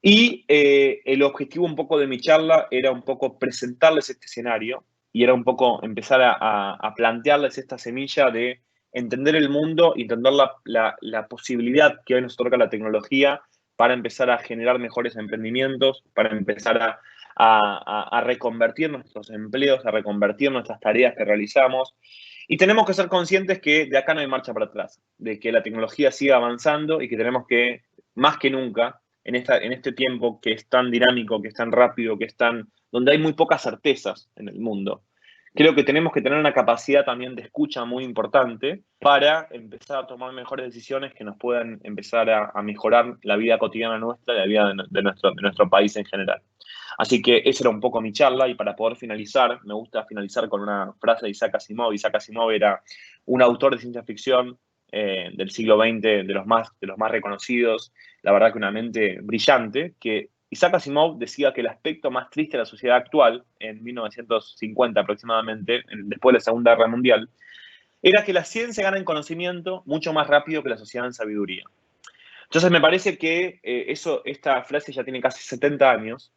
Y el objetivo un poco de mi charla era un poco presentarles este escenario y era un poco empezar a plantearles esta semilla de entender el mundo y entender la posibilidad que hoy nos otorga la tecnología para empezar a generar mejores emprendimientos, para empezar a reconvertir nuestros empleos, a reconvertir nuestras tareas que realizamos. Y tenemos que ser conscientes que de acá no hay marcha para atrás, de que la tecnología sigue avanzando y que tenemos que, más que nunca, en este tiempo que es tan dinámico, que es tan rápido, donde hay muy pocas certezas en el mundo, creo que tenemos que tener una capacidad también de escucha muy importante para empezar a tomar mejores decisiones que nos puedan empezar a mejorar la vida cotidiana nuestra y la vida de nuestro país en general. Así que esa era un poco mi charla y para poder finalizar, me gusta finalizar con una frase de Isaac Asimov. Isaac Asimov era un autor de ciencia ficción del siglo XX, de los más reconocidos, la verdad que una mente brillante, que Isaac Asimov decía que el aspecto más triste de la sociedad actual, en 1950 aproximadamente, después de la Segunda Guerra Mundial, era que la ciencia gana en conocimiento mucho más rápido que la sociedad en sabiduría. Entonces me parece que esta frase ya tiene casi 70 años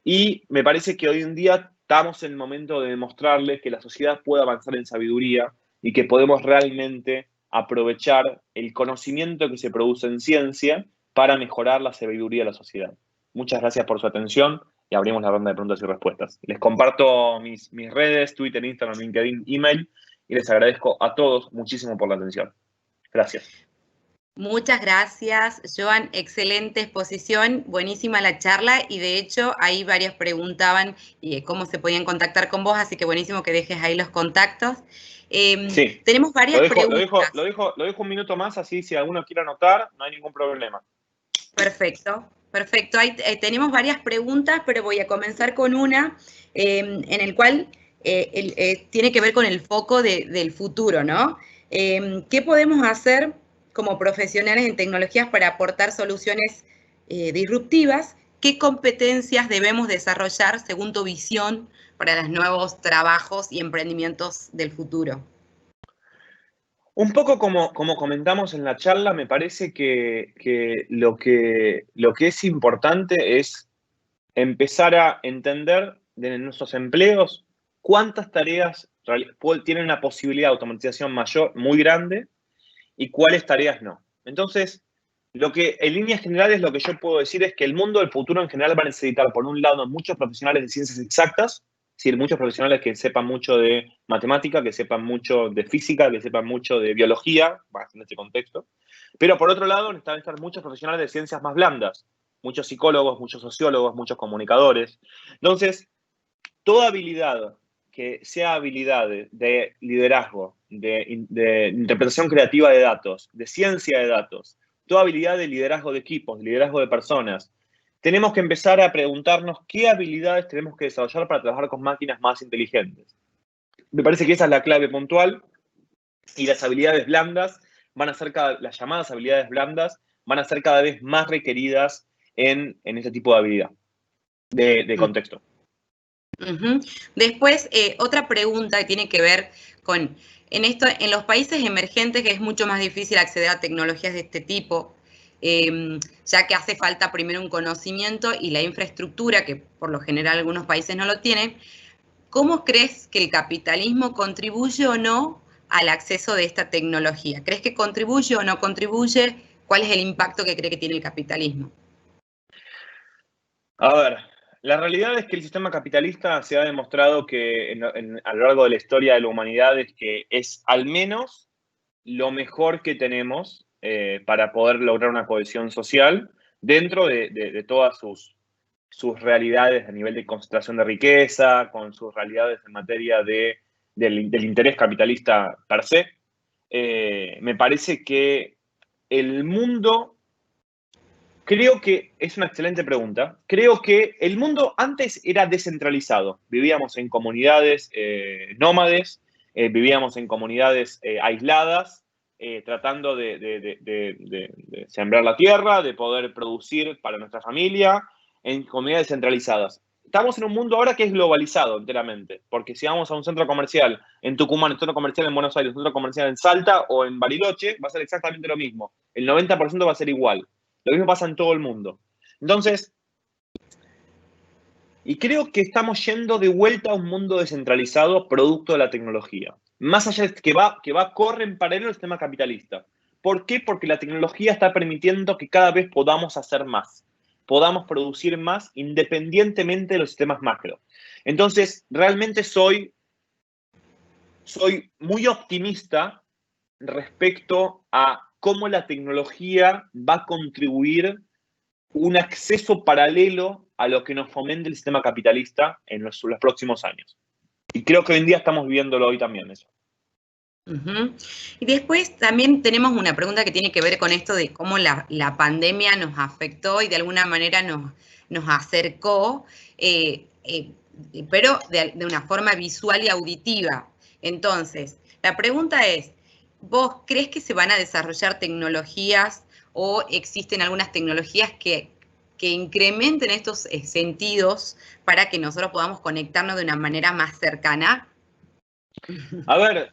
y me parece que hoy en día estamos en el momento de demostrarles que la sociedad puede avanzar en sabiduría y que podemos realmente aprovechar el conocimiento que se produce en ciencia para mejorar la sabiduría de la sociedad. Muchas gracias por su atención y abrimos la ronda de preguntas y respuestas. Les comparto mis redes, Twitter, Instagram, LinkedIn, email, y les agradezco a todos muchísimo por la atención. Gracias. Muchas gracias, Joan. Excelente exposición, buenísima la charla y de hecho ahí varios preguntaban cómo se podían contactar con vos, así que buenísimo que dejes ahí los contactos. Sí. Tenemos varias preguntas. Lo dejo un minuto más, así si alguno quiere anotar, no hay ningún problema. Perfecto, perfecto. Ahí tenemos varias preguntas, pero voy a comenzar con una en el cual tiene que ver con el foco del futuro, ¿no? ¿Qué podemos hacer como profesionales en tecnologías para aportar soluciones disruptivas? ¿Qué competencias debemos desarrollar según tu visión para los nuevos trabajos y emprendimientos del futuro? Un poco como comentamos en la charla, me parece que lo que es importante es empezar a entender de nuestros empleos cuántas tareas tienen una posibilidad de automatización mayor, muy grande, y cuáles tareas no. Entonces, en líneas generales, lo que yo puedo decir es que el mundo del futuro en general va a necesitar, por un lado, muchos profesionales de ciencias exactas, es decir, muchos profesionales que sepan mucho de matemática, que sepan mucho de física, que sepan mucho de biología, más en este contexto. Pero por otro lado, necesitan estar muchos profesionales de ciencias más blandas, muchos psicólogos, muchos sociólogos, muchos comunicadores. Entonces, toda habilidad que sea habilidad de liderazgo, de interpretación creativa de datos, de ciencia de datos, toda habilidad de liderazgo de equipos, de liderazgo de personas, tenemos que empezar a preguntarnos qué habilidades tenemos que desarrollar para trabajar con máquinas más inteligentes. Me parece que esa es la clave puntual, y las habilidades blandas las llamadas habilidades blandas van a ser cada vez más requeridas en este tipo de habilidad, de contexto. Después, otra pregunta que tiene que ver con, en los países emergentes que es mucho más difícil acceder a tecnologías de este tipo, ya que hace falta primero un conocimiento y la infraestructura, que por lo general algunos países no lo tienen. ¿Cómo crees que el capitalismo contribuye o no al acceso de esta tecnología? ¿Crees que contribuye o no contribuye? ¿Cuál es el impacto que cree que tiene el capitalismo? A ver, la realidad es que el sistema capitalista se ha demostrado que a lo largo de la historia de la humanidad es que es al menos lo mejor que tenemos para poder lograr una cohesión social dentro de todas sus realidades a nivel de concentración de riqueza, con sus realidades en materia del interés capitalista per se. Me parece que el mundo... Creo que es una excelente pregunta. Creo que el mundo antes era descentralizado. Vivíamos en comunidades nómades, vivíamos en comunidades aisladas, tratando de sembrar la tierra, de poder producir para nuestra familia, en comunidades centralizadas. Estamos en un mundo ahora que es globalizado enteramente, porque si vamos a un centro comercial en Tucumán, un centro comercial en Buenos Aires, un centro comercial en Salta o en Bariloche, va a ser exactamente lo mismo. El 90% va a ser igual. Lo mismo pasa en todo el mundo. Entonces, y creo que estamos yendo de vuelta a un mundo descentralizado producto de la tecnología. Más allá de corre en paralelo al sistema capitalista. ¿Por qué? Porque la tecnología está permitiendo que cada vez podamos hacer más, podamos producir más independientemente de los sistemas macro. Entonces, realmente soy muy optimista respecto a cómo la tecnología va a contribuir un acceso paralelo a lo que nos fomente el sistema capitalista en los próximos años. Y creo que hoy en día estamos viviéndolo hoy también eso. Y después también tenemos una pregunta que tiene que ver con esto de cómo la pandemia nos afectó y de alguna manera nos acercó, pero de una forma visual y auditiva. Entonces, la pregunta es, ¿vos crees que se van a desarrollar tecnologías o existen algunas tecnologías que incrementen estos sentidos para que nosotros podamos conectarnos de una manera más cercana? A ver,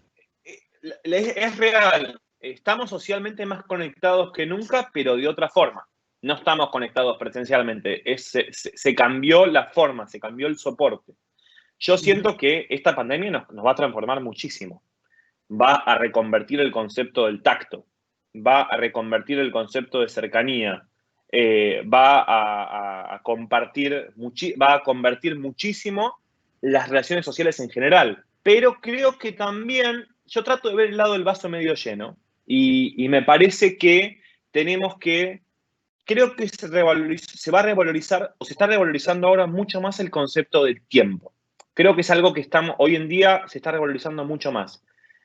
es real. Estamos socialmente más conectados que nunca, pero de otra forma. No estamos conectados presencialmente. Se cambió la forma, se cambió el soporte. Yo siento que esta pandemia nos va a transformar muchísimo. Va a reconvertir el concepto del tacto, va a reconvertir el concepto de cercanía. va a convertir muchísimo las relaciones sociales en general. Pero creo que también, yo trato de ver el lado del vaso medio lleno y me parece que creo que se va a revalorizar o se está revalorizando ahora mucho más el concepto del tiempo. Creo que es algo que hoy en día se está revalorizando mucho más.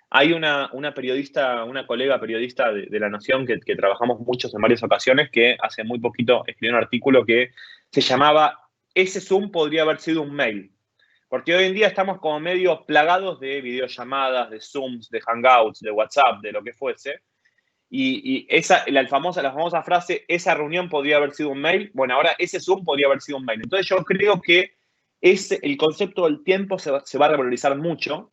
Hay una periodista, una colega periodista de La Nación que trabajamos muchos en varias ocasiones, que hace muy poquito escribió un artículo que se llamaba "Ese Zoom podría haber sido un mail". Porque hoy en día estamos como medio plagados de videollamadas, de Zooms, de Hangouts, de WhatsApp, de lo que fuese. Y la famosa frase, esa reunión podría haber sido un mail, bueno, ahora ese Zoom podría haber sido un mail. Entonces yo creo que el concepto del tiempo se va a revalorizar mucho.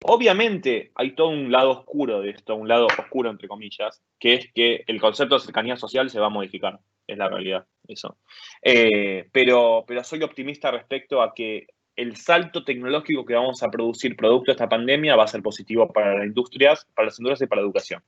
Obviamente hay todo un lado oscuro de esto, un lado oscuro entre comillas, que es que el concepto de cercanía social se va a modificar, es la realidad, eso. Pero soy optimista respecto a que el salto tecnológico que vamos a producir producto de esta pandemia va a ser positivo para las industrias y para la educación.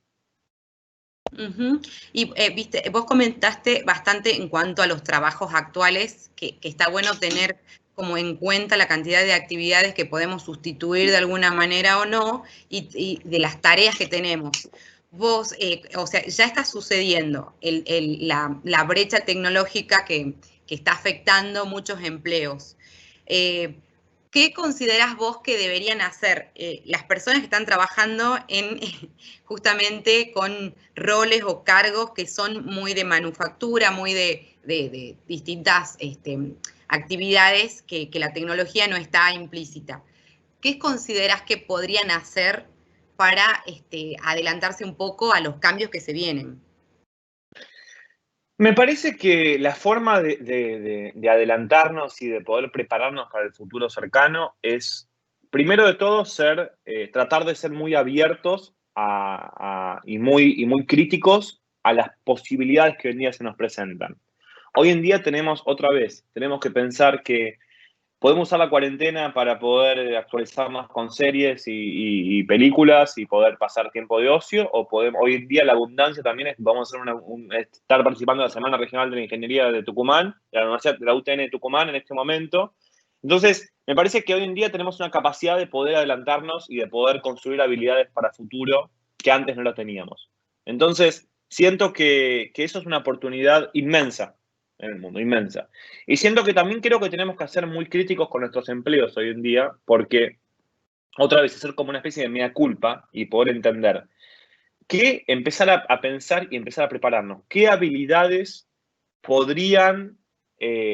Y viste, vos comentaste bastante en cuanto a los trabajos actuales, que está bueno tener como en cuenta la cantidad de actividades que podemos sustituir de alguna manera o no, y de las tareas que tenemos. Vos, o sea, ya está sucediendo la brecha tecnológica que está afectando muchos empleos. ¿Qué considerás vos que deberían hacer las personas que están trabajando justamente con roles o cargos que son muy de manufactura, muy de distintas actividades que la tecnología no está implícita? ¿Qué considerás que podrían hacer para adelantarse un poco a los cambios que se vienen? Me parece que la forma de adelantarnos y de poder prepararnos para el futuro cercano es, primero de todo, tratar de ser muy abiertos y muy críticos a las posibilidades que hoy en día se nos presentan. Hoy en día tenemos que pensar que podemos usar la cuarentena para poder actualizarnos con series y películas y poder pasar tiempo de ocio, o hoy en día la abundancia también es, vamos a estar participando en la Semana Regional de la Ingeniería de Tucumán, de la Universidad de la UTN de Tucumán en este momento. Entonces, me parece que hoy en día tenemos una capacidad de poder adelantarnos y de poder construir habilidades para futuro que antes no lo teníamos. Entonces, siento que eso es una oportunidad inmensa en el mundo, inmensa. Y siento que también creo que tenemos que ser muy críticos con nuestros empleos hoy en día, porque otra vez hacer como una especie de mea culpa y poder entender que empezar a pensar y empezar a prepararnos. ¿Qué habilidades podrían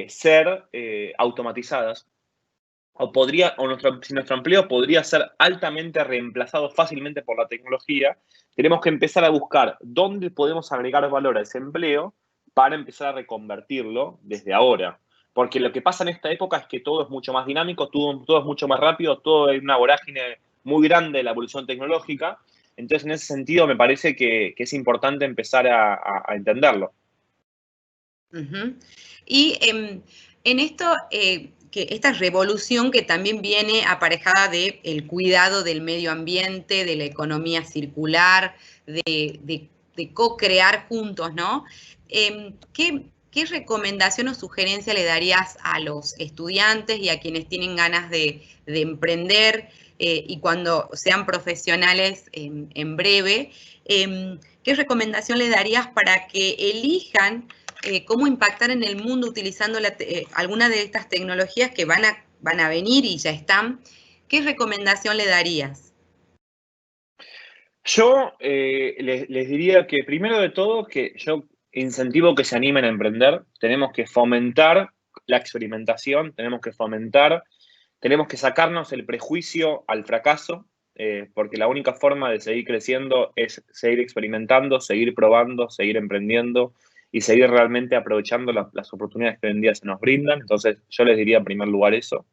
ser automatizadas? Si nuestro empleo podría ser altamente reemplazado fácilmente por la tecnología, tenemos que empezar a buscar dónde podemos agregar valor a ese empleo para empezar a reconvertirlo desde ahora. Porque lo que pasa en esta época es que todo es mucho más dinámico, todo es mucho más rápido, todo es una vorágine muy grande de la evolución tecnológica. Entonces, en ese sentido, me parece que es importante empezar a entenderlo. Y en esto, que esta revolución que también viene aparejada del cuidado del medio ambiente, de la economía circular, de co-crear juntos, ¿no? ¿Qué recomendación o sugerencia le darías a los estudiantes y a quienes tienen ganas de emprender y cuando sean profesionales en breve? ¿Qué recomendación le darías para que elijan cómo impactar en el mundo utilizando alguna de estas tecnologías que van a venir y ya están? ¿Qué recomendación le darías? Yo les diría que, primero de todo, que yo incentivo que se animen a emprender. Tenemos que fomentar la experimentación, tenemos que sacarnos el prejuicio al fracaso, porque la única forma de seguir creciendo es seguir experimentando, seguir probando, seguir emprendiendo y seguir realmente aprovechando las oportunidades que hoy en día se nos brindan. Entonces, yo les diría en primer lugar eso.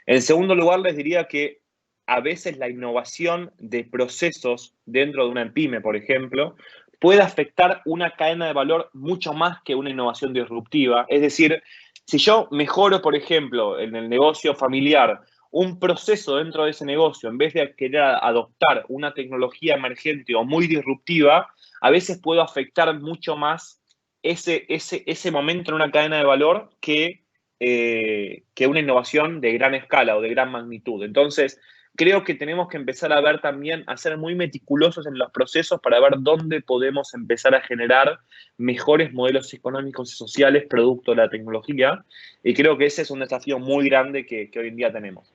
En segundo lugar, les diría que a veces la innovación de procesos dentro de una pyme, por ejemplo, puede afectar una cadena de valor mucho más que una innovación disruptiva. Es decir, si yo mejoro, por ejemplo, en el negocio familiar, un proceso dentro de ese negocio, en vez de querer adoptar una tecnología emergente o muy disruptiva, a veces puedo afectar mucho más ese momento en una cadena de valor que una innovación de gran escala o de gran magnitud. Entonces, creo que tenemos que empezar a ver también, a ser muy meticulosos en los procesos para ver dónde podemos empezar a generar mejores modelos económicos y sociales producto de la tecnología. Y creo que ese es un desafío muy grande que hoy en día tenemos.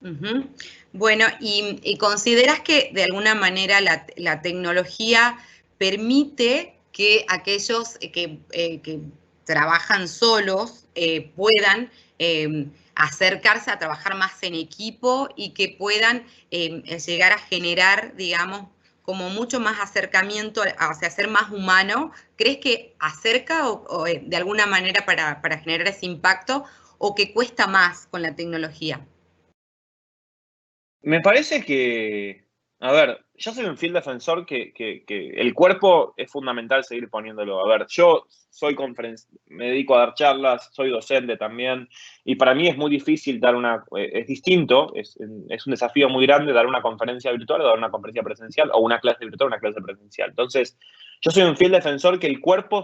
Uh-huh. Bueno, ¿y consideras que de alguna manera la tecnología permite que aquellos que trabajan solos puedan acercarse a trabajar más en equipo y que puedan llegar a generar, digamos, como mucho más acercamiento hacia ser más humano? ¿Crees que acerca o de alguna manera para generar ese impacto, o que cuesta más con la tecnología? Me parece que, a ver, yo soy un fiel defensor que el cuerpo es fundamental seguir poniéndolo. A ver, yo me dedico a dar charlas, soy docente también, y para mí es muy difícil es distinto, es un desafío muy grande dar una conferencia virtual o dar una conferencia presencial, o una clase virtual o una clase presencial. Entonces, yo soy un fiel defensor que el cuerpo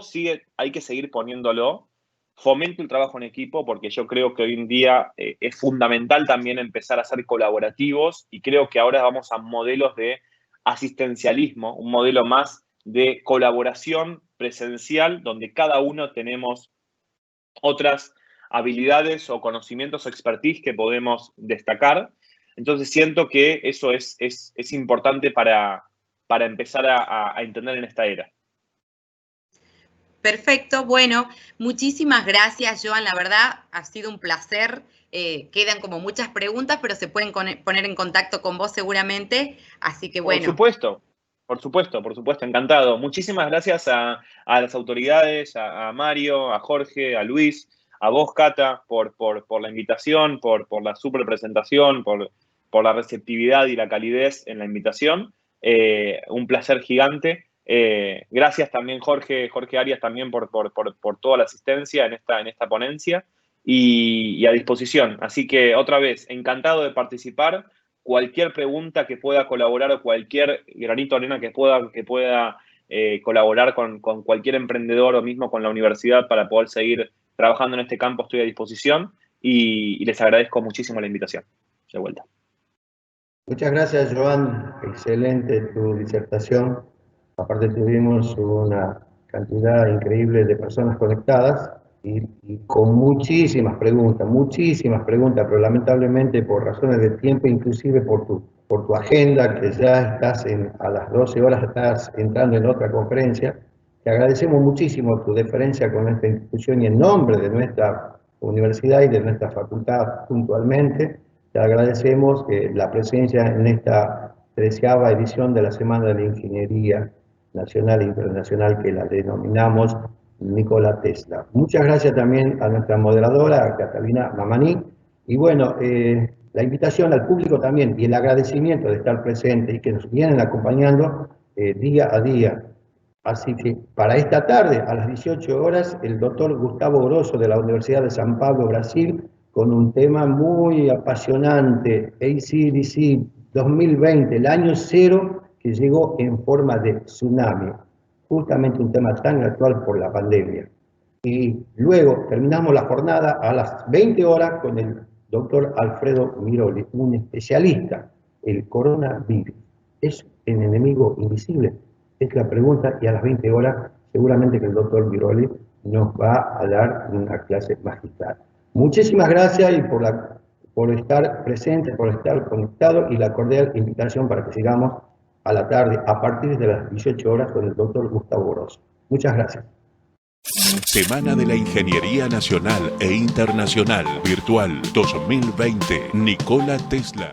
hay que seguir poniéndolo. Fomento el trabajo en equipo porque yo creo que hoy en día es fundamental también empezar a ser colaborativos, y creo que ahora vamos a modelos de asistencialismo, un modelo más de colaboración presencial donde cada uno tenemos otras habilidades o conocimientos o expertise que podemos destacar. Entonces siento que eso es importante para empezar a entender en esta era. Perfecto, bueno, muchísimas gracias, Joan, la verdad ha sido un placer. Quedan como muchas preguntas, pero se pueden poner en contacto con vos seguramente, así que bueno. Por supuesto, encantado. Muchísimas gracias a las autoridades, a Mario, a Jorge, a Luis, a vos, Cata, por la invitación, por la super presentación, por la receptividad y la calidez en la invitación. Un placer gigante. Gracias también Jorge Arias también por toda la asistencia en esta ponencia, y a disposición. Así que otra vez, encantado de participar. Cualquier pregunta que pueda colaborar o cualquier granito de arena que pueda colaborar con cualquier emprendedor o mismo con la universidad para poder seguir trabajando en este campo, estoy a disposición, y les agradezco muchísimo la invitación. De vuelta. Muchas gracias, Joan. Excelente tu disertación. Aparte tuvimos una cantidad increíble de personas conectadas y con muchísimas preguntas, pero lamentablemente por razones de tiempo, inclusive por tu agenda, que ya estás a las 12 horas, estás entrando en otra conferencia. Te agradecemos muchísimo tu deferencia con esta institución y en nombre de nuestra universidad y de nuestra facultad puntualmente. Te agradecemos la presencia en esta 13ª edición de la Semana de la Ingeniería Nacional e Internacional, que la denominamos Nikola Tesla. Muchas gracias también a nuestra moderadora, Catalina Mamani. Y bueno, la invitación al público también y el agradecimiento de estar presente y que nos vienen acompañando día a día. Así que para esta tarde, a las 18 horas, el doctor Gustavo Grosso de la Universidad de San Pablo, Brasil, con un tema muy apasionante, AC/DC 2020, el año cero que llegó en forma de tsunami, justamente un tema tan actual por la pandemia. Y luego terminamos la jornada a las 20 horas con el doctor Alfredo Miroli, un especialista, el coronavirus. ¿Es el enemigo invisible? Es la pregunta, y a las 20 horas seguramente que el doctor Miroli nos va a dar una clase magistral. Muchísimas gracias y por estar presente, por estar conectado, y la cordial invitación para que sigamos a la tarde a partir de las 18 horas con el doctor Gustavo Grosso. Muchas gracias. Semana de la Ingeniería Nacional e Internacional Virtual 2020. Nikola Tesla.